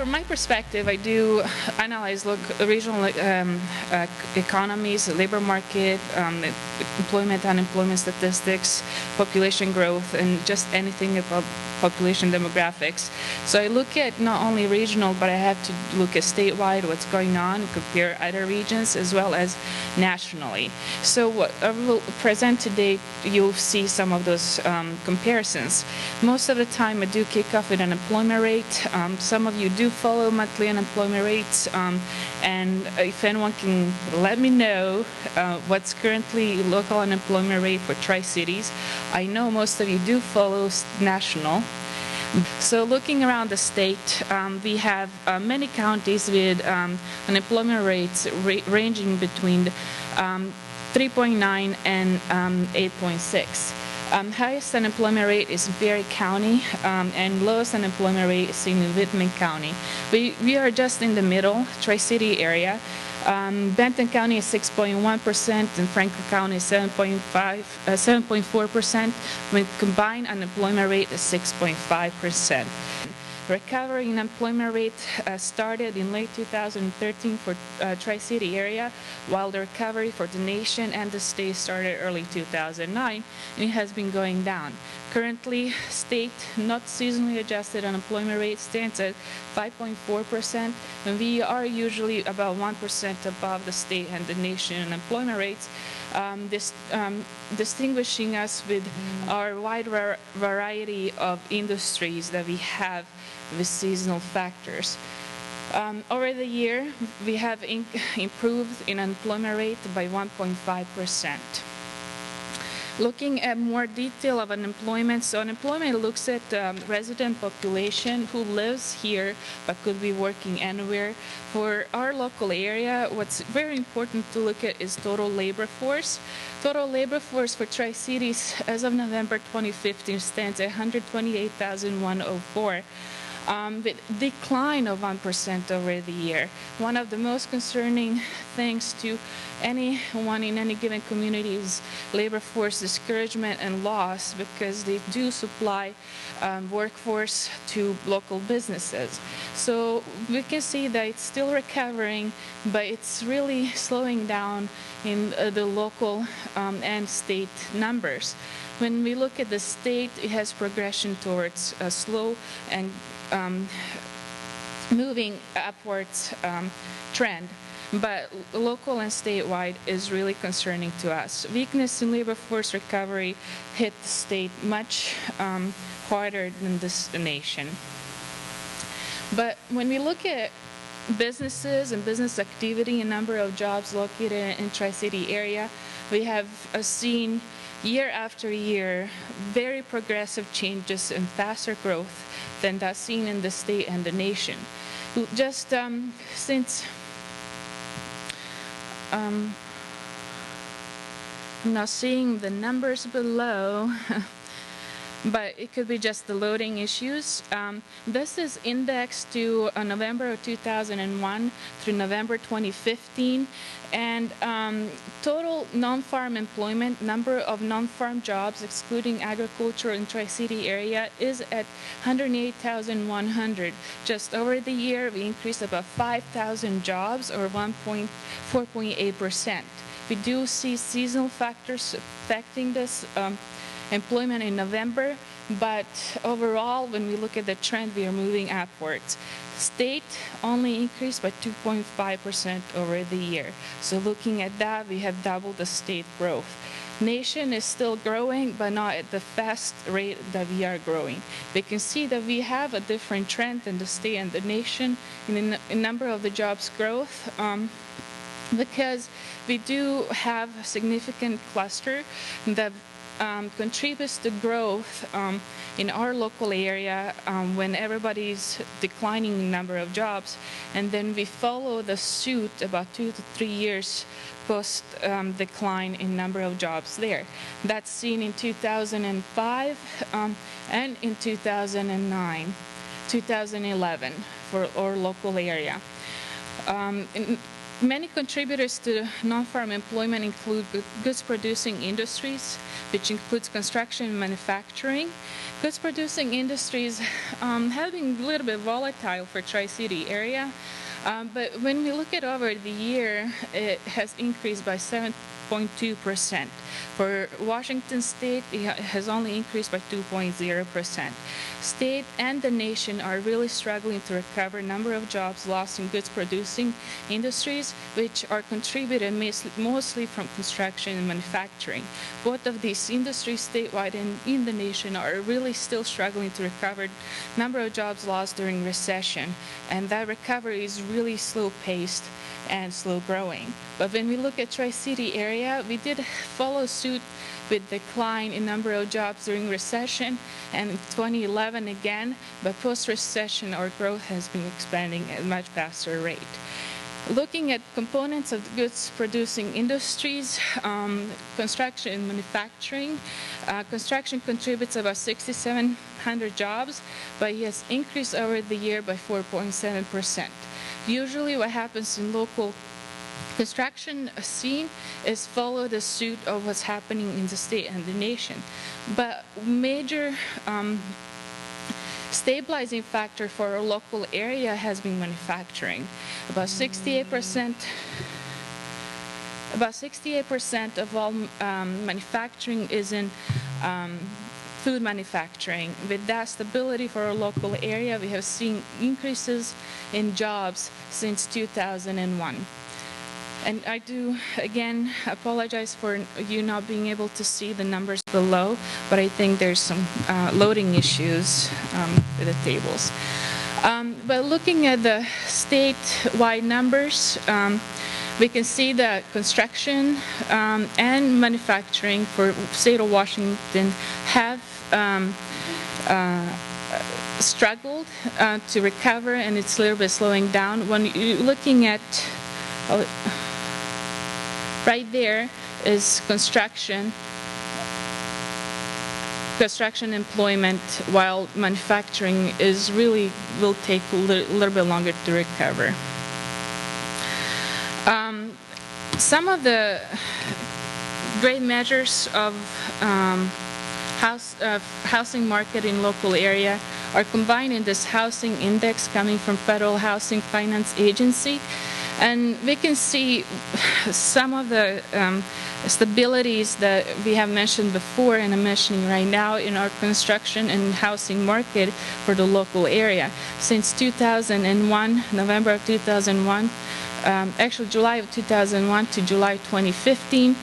from my perspective, I do analyze regional economies, labor market, employment, unemployment statistics, population growth, and just anything about population demographics. So I look at not only regional, but I have to look at statewide, what's going on, compare other regions, as well as nationally. So what I will present today, you'll see some of those comparisons. Most of the time I do kick off with unemployment rate. Some of you do follow monthly unemployment rates, and if anyone can let me know what's currently local unemployment rate for Tri-Cities. I know most of you do follow national. So looking around the state, we have many counties with unemployment rates ranging between 3.9 and 8.6. Highest unemployment rate is Berry County, and lowest unemployment rate is in Whitman County. We are just in the middle, Tri-City area. Benton County is 6.1% and Franklin County is 7.4%. When combined unemployment rate is 6.5%. Recovery in employment rate started in late 2013 for Tri-City area, while the recovery for the nation and the state started early 2009, and it has been going down. Currently, state not seasonally adjusted unemployment rate stands at 5.4%, and we are usually about 1% above the state and the nation unemployment rates, distinguishing us with our wide variety of industries that we have with seasonal factors. Over the year, we have improved in unemployment rate by 1.5%. Looking at more detail of unemployment, so unemployment looks at resident population who lives here but could be working anywhere. For our local area, what's very important to look at is total labor force. Total labor force for Tri-Cities as of November 2015 stands at 128,104. With decline of 1% over the year. One of the most concerning things to anyone in any given community is labor force discouragement and loss, because they do supply workforce to local businesses. So we can see that it's still recovering, but it's really slowing down in the local and state numbers. When we look at the state, it has progression towards a slow and moving upwards trend, but local and statewide is really concerning to us. Weakness in labor force recovery hit the state much harder than the nation. But when we look at businesses and business activity and number of jobs located in Tri-City area, we have seen year after year very progressive changes and faster growth than that seen in the state and the nation. Just since I'm not seeing the numbers below, but it could be just the loading issues. This is indexed to November of 2001 through November 2015, and total non-farm employment, number of non-farm jobs excluding agriculture in Tri-City area is at 108,100. Just over the year we increased about 5,000 jobs, or 4.8%. We do see seasonal factors affecting this employment in November, but overall, when we look at the trend, we are moving upwards. State only increased by 2.5% over the year. So looking at that, we have doubled the state growth. Nation is still growing, but not at the fast rate that we are growing. We can see that we have a different trend in the state and the nation in the number of the jobs growth, because we do have a significant cluster that contributes to growth in our local area when everybody's declining in number of jobs, and then we follow the suit about 2 to 3 years post decline in number of jobs there. That's seen in 2005 and in 2011 for our local area. Many contributors to non-farm employment include goods-producing industries, which includes construction and manufacturing. Goods-producing industries have been a little bit volatile for Tri-City area, but when we look at over the year, it has increased by 7.2%. For Washington State, it has only increased by 2.0%. State and the nation are really struggling to recover number of jobs lost in goods-producing industries, which are contributed mostly from construction and manufacturing. Both of these industries, statewide and in the nation, are really still struggling to recover number of jobs lost during recession, and that recovery is really slow-paced and slow growing. But when we look at Tri-City area, we did follow suit with decline in number of jobs during recession, and in 2011 again, but post-recession our growth has been expanding at a much faster rate. Looking at components of goods-producing industries, construction and manufacturing, construction contributes about 6,700 jobs, but it has increased over the year by 4.7%. Usually what happens in local construction scene is follow the suit of what's happening in the state and the nation. But major stabilizing factor for our local area has been manufacturing. About 68% of all manufacturing is in food manufacturing. With that stability for our local area, we have seen increases in jobs since 2001. And I do, again, apologize for you not being able to see the numbers below, but I think there's some loading issues with the tables. But looking at the statewide numbers, we can see that construction and manufacturing for state of Washington have struggled to recover, and it's a little bit slowing down. When you're looking at right there is construction employment, while manufacturing is really will take a little bit longer to recover. Some of the great measures of housing market in local area are combined in this housing index coming from Federal Housing Finance Agency. And we can see some of the stabilities that we have mentioned before and I'm mentioning right now in our construction and housing market for the local area. Since 2001, November of 2001, actually July of 2001 to July 2015,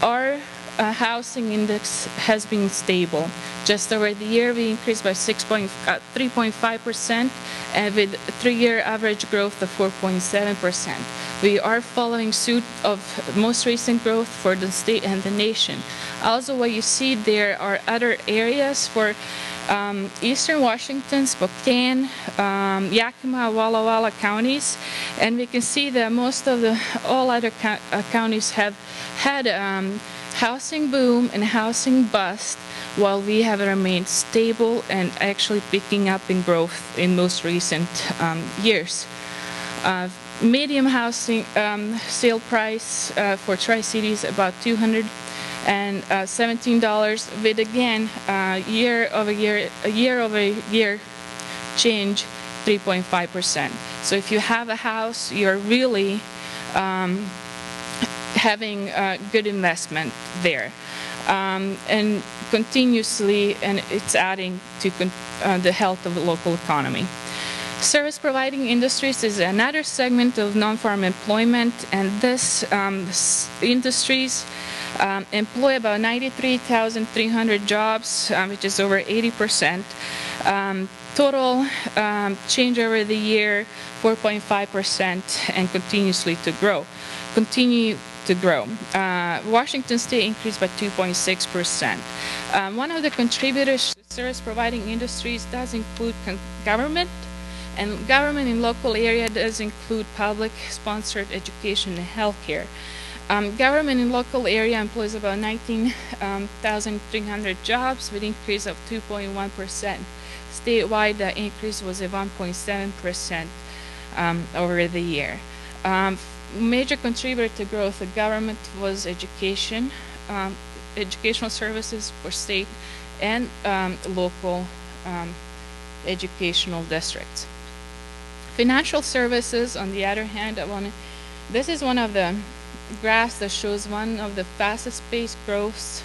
our housing index has been stable. Just over the year, we increased by 3.5%, and with 3-year average growth of 4.7%. We are following suit of most recent growth for the state and the nation. Also, what you see there are other areas for Eastern Washington, Spokane, Yakima, Walla Walla counties, and we can see that most of all other counties have had housing boom and housing bust, while we have remained stable and actually picking up in growth in most recent years. Medium housing sale price for Tri-Cities about $217, with again year-over-year change 3.5%. So if you have a house, you're really having a good investment there, and continuously, and it's adding to the health of the local economy. Service providing industries is another segment of non-farm employment, and this industries employ about 93,300 jobs, which is over 80%. Total change over the year 4.5%, and continuously to grow. Washington State increased by 2.6%. One of the contributors to service providing industries does include government, and government in local area does include public sponsored education and healthcare. Government in local area employs about 19,300 jobs with increase of 2.1%. Statewide, the increase was a 1.7% over the year. Major contributor to growth of government was education, educational services for state and local educational districts. Financial services, on the other hand, this is one of the graphs that shows one of the fastest paced growths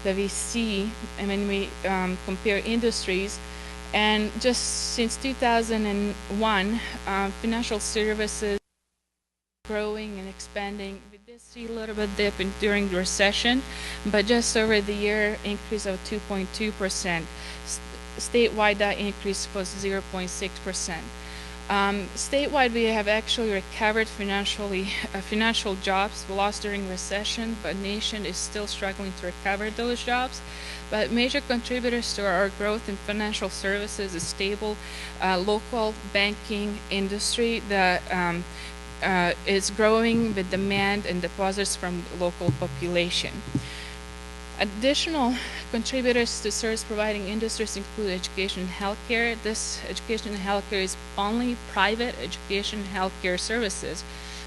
that we see when we compare industries. And just since 2001, financial services growing and expanding. We did see a little bit dip during the recession, but just over the year, increase of 2.2%. Statewide, that increase was 0.6%. Statewide, we have actually recovered financial jobs lost during recession, but nation is still struggling to recover those jobs. But major contributors to our growth in financial services is stable local banking industry that is growing with demand and deposits from local population. Additional contributors to service providing industries include education and healthcare. This education and healthcare is only private education and healthcare services.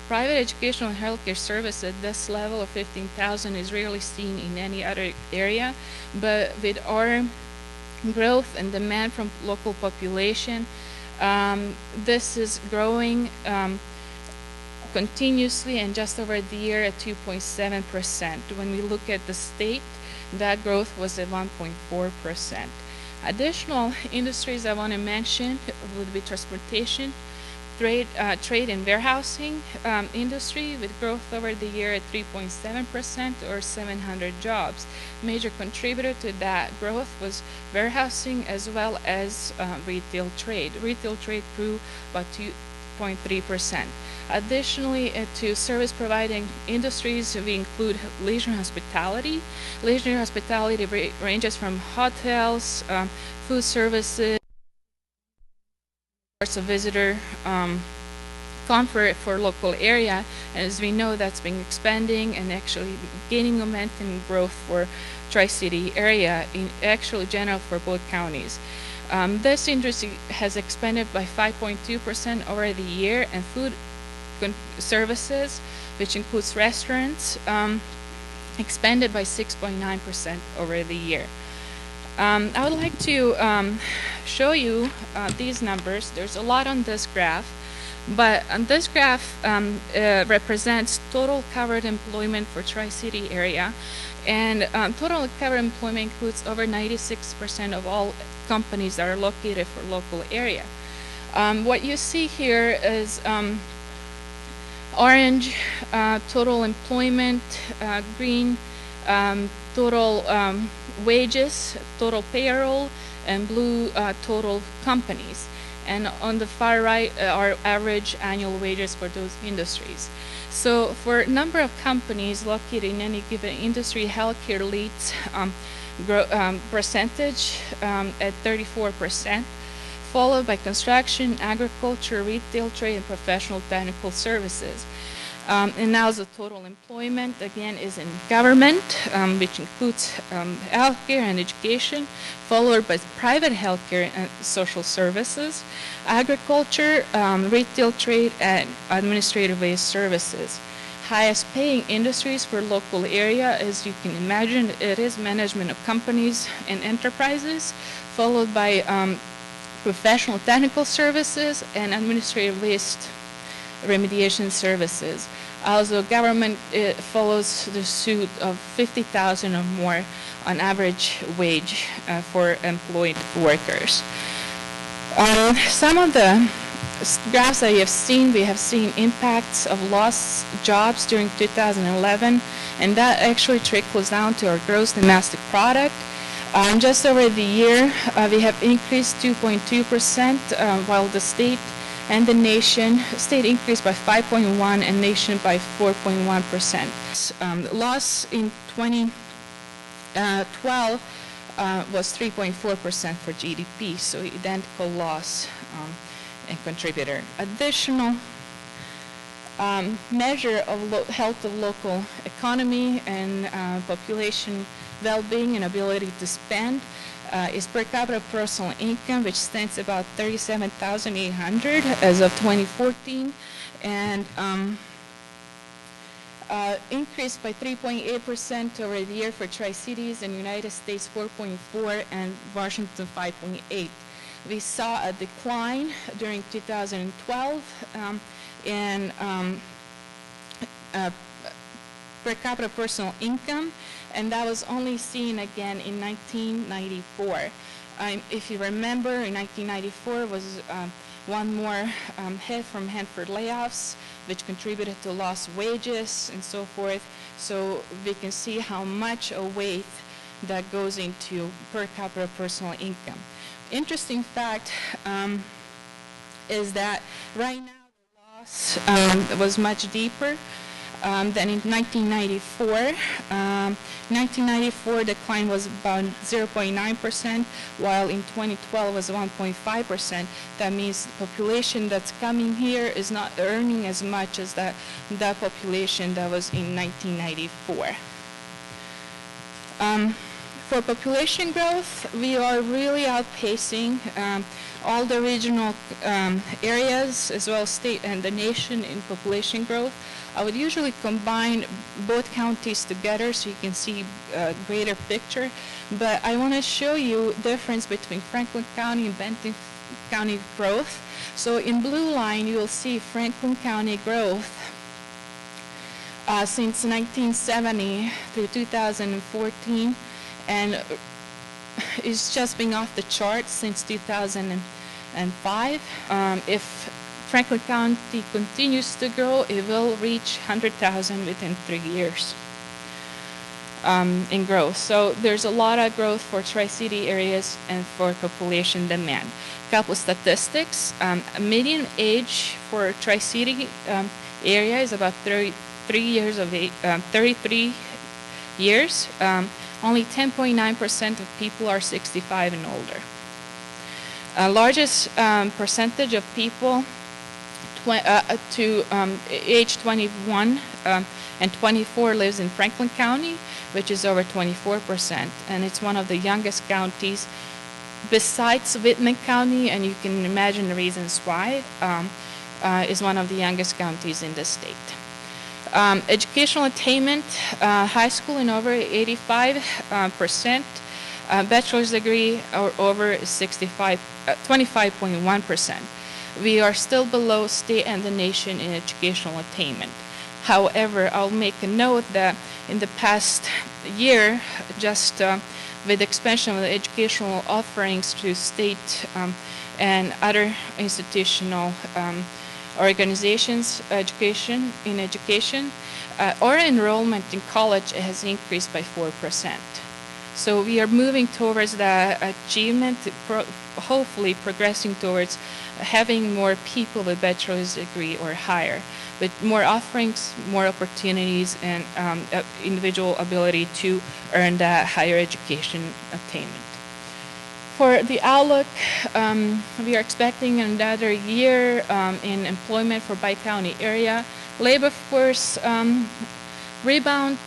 Private educational and healthcare service at this level of 15,000 is rarely seen in any other area, but with our growth and demand from local population, this is growing continuously and just over the year at 2.7%. When we look at the state, that growth was at 1.4%. Additional industries I want to mention would be transportation, trade and warehousing industry with growth over the year at 3.7% or 700 jobs. Major contributor to that growth was warehousing as well as retail trade. Retail trade grew by 2.3%. Additionally, to service providing industries, we include leisure and hospitality. Leisure and hospitality ranges from hotels, food services, a visitor comfort for local area. And as we know, that's been expanding and actually gaining momentum and growth for Tri-City area, in actually general for both counties. This industry has expanded by 5.2% over the year, and food services, which includes restaurants, expanded by 6.9% over the year. I would like to show you these numbers. There's a lot on this graph, but on this graph represents total covered employment for Tri-City area, and total covered employment includes over 96% of all companies that are located for local area. What you see here is orange total employment, green total wages, total payroll, and blue total companies. And on the far right are average annual wages for those industries. So for number of companies located in any given industry, healthcare leads percentage at 34%, followed by construction, agriculture, retail, trade, and professional technical services. And now the total employment, again, is in government, which includes healthcare and education, followed by private healthcare and social services, agriculture, retail, trade, and administrative-based services. Highest paying industries for local area, as you can imagine, it is management of companies and enterprises, followed by professional technical services and administrative-based remediation services. Also, government follows the suit of 50,000 or more on average wage for employed workers. Some of the graphs that you have seen, we have seen impacts of lost jobs during 2011, and that actually trickles down to our gross domestic product. Just over the year, we have increased 2.2%, while the state and the nation, state increased by 5.1% and nation by 4.1%. Loss in 2012 was 3.4% for GDP, so identical loss and contributor. Additional measure of health of local economy and population well-being and ability to spend is per capita personal income, which stands about $37,800 as of 2014, and increased by 3.8% over the year for Tri-Cities, and United States 4.4%, and Washington 5.8%. We saw a decline during 2012 in per capita personal income, and that was only seen again in 1994. If you remember, in 1994 was one more hit from Hanford layoffs, which contributed to lost wages and so forth. So we can see how much a weight that goes into per capita personal income. Interesting fact is that right now the loss was much deeper than in 1994. 1994 decline was about 0.9%, while in 2012 was 1.5%. That means the population that's coming here is not earning as much as that population that was in 1994. For population growth, we are really outpacing all the regional areas as well as state and the nation in population growth. I would usually combine both counties together so you can see a greater picture, but I want to show you the difference between Franklin County and Benton County growth. So in blue line, you will see Franklin County growth since 1970 through 2014, and it's just been off the charts since 2005. If Franklin County continues to grow, it will reach 100,000 within 3 years in growth. So there's a lot of growth for Tri-City areas and for population demand. Couple statistics: median age for Tri-City area is about 33 years of age. 33 years. Only 10.9% of people are 65 and older. Largest percentage of people to age 21 and 24 lives in Franklin County, which is over 24%, and it's one of the youngest counties besides Whitman County, and you can imagine the reasons why. Is one of the youngest counties in the state. Educational attainment, high school and over 85%, bachelor's degree or over 25.1%. We are still below state and the nation in educational attainment. However, I'll make a note that in the past year, just with the expansion of the educational offerings to state and other institutional organizations, education, our enrollment in college has increased by 4%. So we are moving towards the achievement, hopefully progressing towards having more people with bachelor's degree or higher, with more offerings, more opportunities, and individual ability to earn that higher education attainment. For the outlook, we are expecting another year in employment for Bi-County area. Labor force rebound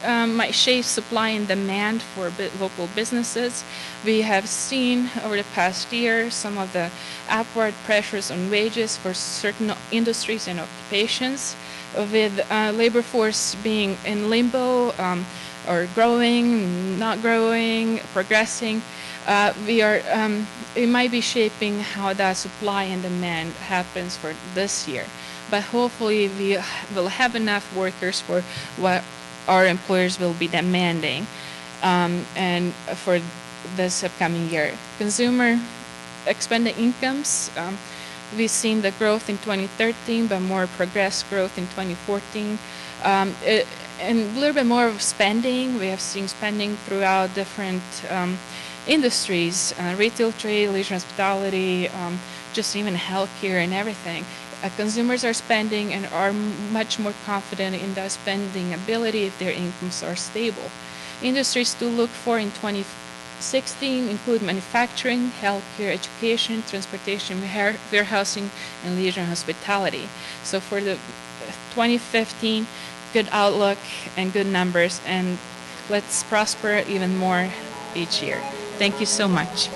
might shape supply and demand for local businesses. We have seen over the past year some of the upward pressures on wages for certain industries and occupations, with labor force being in limbo or growing, not growing, progressing. It might be shaping how that supply and demand happens for this year. But hopefully we will have enough workers for what our employers will be demanding and for this upcoming year. Consumer expended incomes, we've seen the growth in 2013, but more progressed growth in 2014. And a little bit more of spending. We have seen spending throughout different industries, retail, trade, leisure, hospitality, just even healthcare and everything. Consumers are spending and are much more confident in their spending ability if their incomes are stable. Industries to look for in 2016 include manufacturing, healthcare, education, transportation, warehousing, and leisure and hospitality. So for the 2015, good outlook and good numbers, and let's prosper even more each year. Thank you so much.